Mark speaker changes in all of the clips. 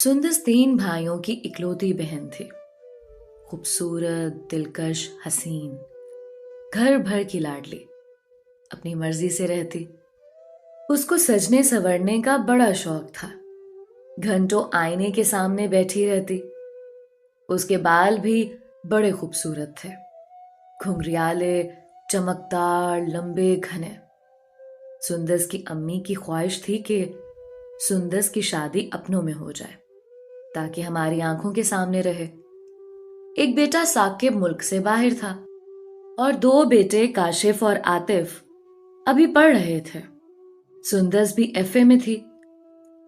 Speaker 1: सुंदस 3 भाइयों की इकलौती बहन थी। खूबसूरत, दिलकश, हसीन, घर भर की लाडली, अपनी मर्जी से रहती। उसको सजने संवरने का बड़ा शौक था। घंटों आईने के सामने बैठी रहती। उसके बाल भी बड़े खूबसूरत थे, घुंघरियाले, चमकदार, लंबे, घने। सुंदस की अम्मी की ख्वाहिश थी कि सुंदस की शादी अपनों में हो जाए ताकि हमारी आंखों के सामने रहे। एक बेटा साकिब मुल्क से बाहर था और 2 बेटे काशिफ और आतिफ अभी पढ़ रहे थे। सुंदस भी एफए में थी,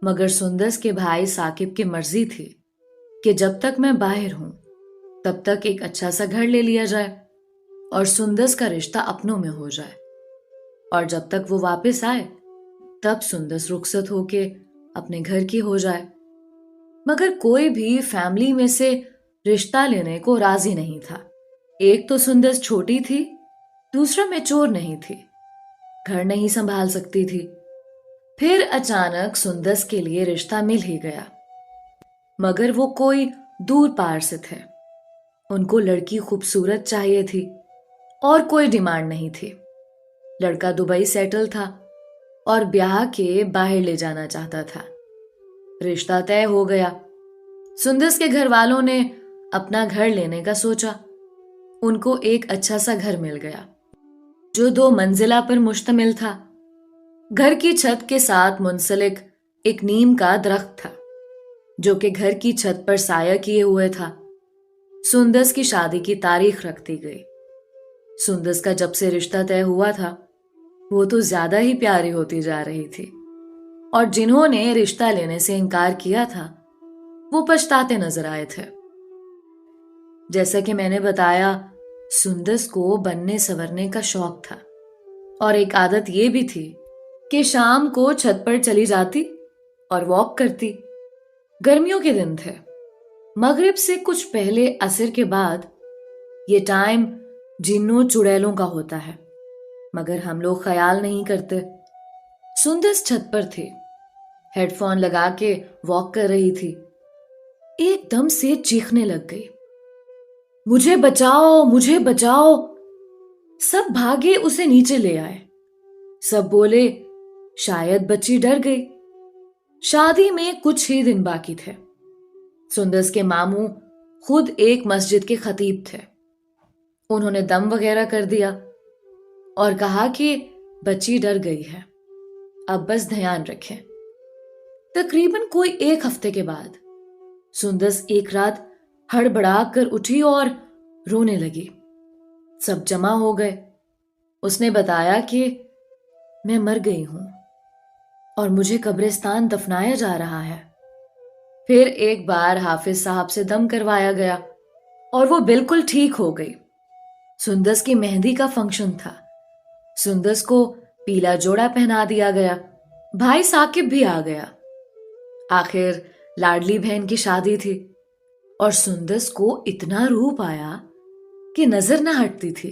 Speaker 1: मगर सुंदस के भाई साकिब की मर्जी थी कि जब तक मैं बाहर हूं तब तक एक अच्छा सा घर ले लिया जाए और सुंदस का रिश्ता अपनों में हो जाए, और जब तक वो वापस आए तब सुंदस रुखसत होके अपने घर की हो जाए। मगर कोई भी फैमिली में से रिश्ता लेने को राजी नहीं था। एक तो सुंदस छोटी थी, दूसरा मैच्योर नहीं थी, घर नहीं संभाल सकती थी। फिर अचानक सुंदस के लिए रिश्ता मिल ही गया, मगर वो कोई दूर पार से थे। उनको लड़की खूबसूरत चाहिए थी और कोई डिमांड नहीं थी। लड़का दुबई सेटल था और ब्याह के बाहर ले जाना चाहता था। रिश्ता तय हो गया। सुंदस के घर वालों ने अपना घर लेने का सोचा। उनको एक अच्छा सा घर मिल गया जो 2 मंजिला पर मुश्तमिल था। घर की छत के साथ मुंसलिक एक नीम का दरख्त था जो कि घर की छत पर साया किए हुए था। सुंदस की शादी की तारीख रख दी गई। सुंदस का जब से रिश्ता तय हुआ था वो तो ज्यादा ही प्यारी होती जा रही थी, और जिन्होंने रिश्ता लेने से इनकार किया था वो पछताते नजर आए थे। जैसा कि मैंने बताया, सुंदस को बनने संवरने का शौक था और एक आदत ये भी थी कि शाम को छत पर चली जाती और वॉक करती। गर्मियों के दिन थे। मगरिब से कुछ पहले असर के बाद ये टाइम जिन्नों चुड़ैलों का होता है, मगर हम लोग ख्याल नहीं करते। सुंदस छत पर थी, हेडफोन लगा के वॉक कर रही थी। एकदम से चीखने लग गई, मुझे बचाओ, मुझे बचाओ। सब भागे उसे नीचे ले आए। सब बोले शायद बच्ची डर गई। शादी में कुछ ही दिन बाकी थे। सुंदस के मामू खुद एक मस्जिद के खतीब थे। उन्होंने दम वगैरह कर दिया और कहा कि बच्ची डर गई है, अब बस ध्यान रखें। तकरीबन कोई 1 हफ्ते के बाद सुंदस एक रात हड़बड़ा कर उठी और रोने लगी। सब जमा हो गए। उसने बताया कि मैं मर गई हूं और मुझे कब्रिस्तान दफनाया जा रहा है। फिर एक बार हाफिज साहब से दम करवाया गया और वो बिल्कुल ठीक हो गई। सुंदस की मेहंदी का फंक्शन था। सुंदस को पीला जोड़ा पहना दिया गया। भाई साकिब भी आ गया। आखिर लाडली बहन की शादी थी और सुंदस को इतना रूप आया कि नजर न हटती थी।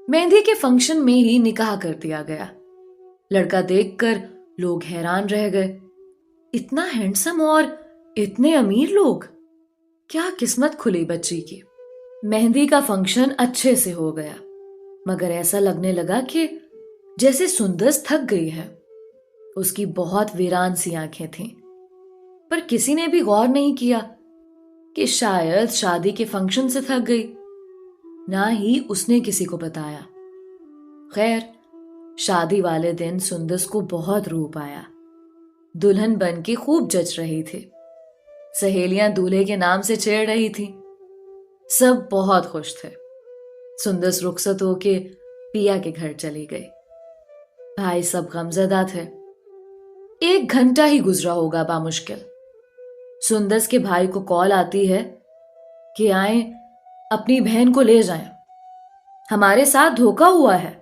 Speaker 1: मेहंदी के फंक्शन में ही निकाह कर दिया गया। लड़का देखकर लोग हैरान रह गए। इतना हैंडसम और इतने अमीर लोग, क्या किस्मत खुली बच्ची की। मेहंदी का फंक्शन अच्छे से हो गया, मगर ऐसा लगने लगा कि जैसे सुंदस थक गई है। उसकी बहुत वीरान सी आंखें थीं, पर किसी ने भी गौर नहीं किया कि शायद शादी के फंक्शन से थक गई। ना ही उसने किसी को बताया। खैर, शादी वाले दिन सुंदस को बहुत रूप आया। दुल्हन बन के खूब जच रही थी। सहेलियां दूल्हे के नाम से छेड़ रही थी। सब बहुत खुश थे। सुंदस रुखसत होके पिया के घर चली गई। भाई सब गमजदा थे। 1 घंटा ही गुजरा होगा बामुश्किल। सुंदस के भाई को कॉल आती है कि आए, अपनी बहन को ले जाएं, हमारे साथ धोखा हुआ है।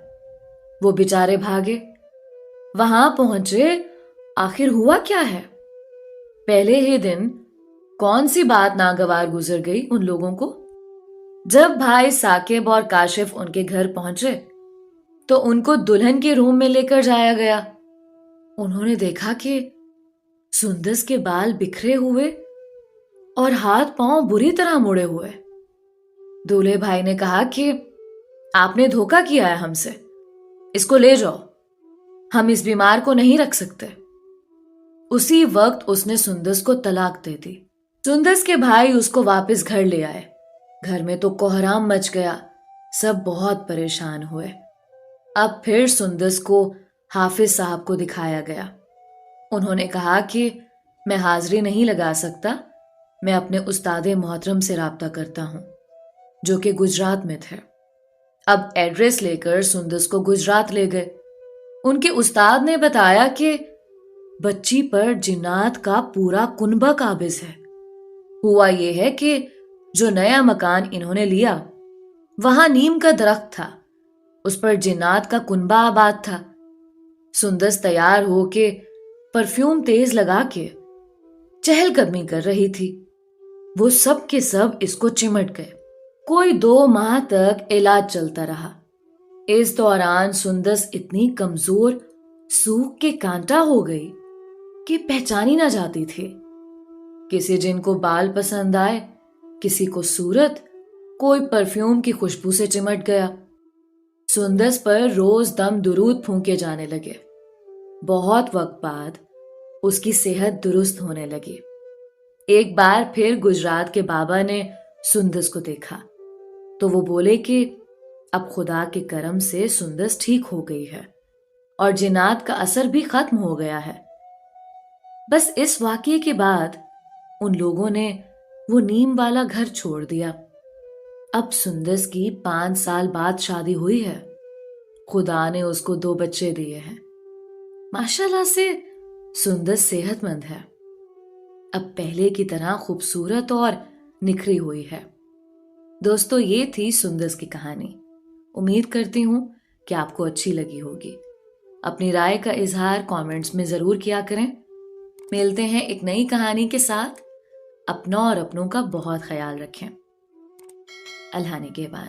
Speaker 1: वो बेचारे भागे। वहां पहुंचे, आखिर हुआ क्या है। पहले ही दिन कौन सी बात नागवार गुजर गई उन लोगों को। जब भाई साकिब और काशिफ उनके घर पहुंचे तो उनको दुल्हन के रूम में लेकर जाया गया। उन्होंने देखा कि सुंदस के बाल बिखरे हुए और हाथ पांव बुरी तरह मुड़े हुए। दूल्हे भाई ने कहा कि आपने धोखा किया है हमसे, इसको ले जाओ, हम इस बीमार को नहीं रख सकते। उसी वक्त उसने सुंदस को तलाक दे दी। सुंदस के भाई उसको वापस घर ले आए। घर में तो कोहराम मच गया, सब बहुत परेशान हुए। अब फिर सुंदस को हाफिज साहब को दिखाया गया। उन्होंने कहा कि मैं हाजिरी नहीं लगा सकता, मैं अपने उस्तादे मोहतरम से राब्ता करता हूं, जो कि गुजरात में थे। अब एड्रेस लेकर सुंदस को गुजरात ले गए। उनके उस्ताद ने बताया कि बच्ची पर जिन्नात का पूरा कुनबा काबिज है। हुआ यह है कि जो नया मकान इन्होंने लिया, वहां नीम का दरख्त था, उस पर जिन्नात का कुनबा आबाद था। सुंदस तैयार हो के परफ्यूम तेज लगा के चहलकदमी कर रही थी। वो सब के सब इसको चिमट गए। कोई 2 माह तक इलाज चलता रहा। इस दौरान सुंदस इतनी कमजोर, सूख के कांटा हो गई कि पहचानी ना जाती थी। किसी जिनको बाल पसंद आए, किसी को सूरत, कोई परफ्यूम की खुशबू से चिमट गया। सुंदस पर रोज दम दुरूद फूंके जाने लगे। बहुत वक्त बाद उसकी सेहत दुरुस्त होने लगी। एक बार फिर गुजरात के बाबा ने सुंदस को देखा तो वो बोले कि अब खुदा के करम से सुंदस ठीक हो गई है और जिन्नात का असर भी खत्म हो गया है। बस इस वाकये के बाद उन लोगों ने वो नीम वाला घर छोड़ दिया। अब सुंदस की 5 साल बाद शादी हुई है। खुदा ने उसको 2 बच्चे दिए हैं। माशाल्लाह से सुंदस सेहतमंद है, अब पहले की तरह खूबसूरत और निखरी हुई है। दोस्तों, ये थी सुंदस की कहानी। उम्मीद करती हूं कि आपको अच्छी लगी होगी। अपनी राय का इजहार कमेंट्स में जरूर किया करें। मिलते हैं एक नई कहानी के साथ। अपना और अपनों का बहुत ख्याल रखें। अल्लाह निगहबान।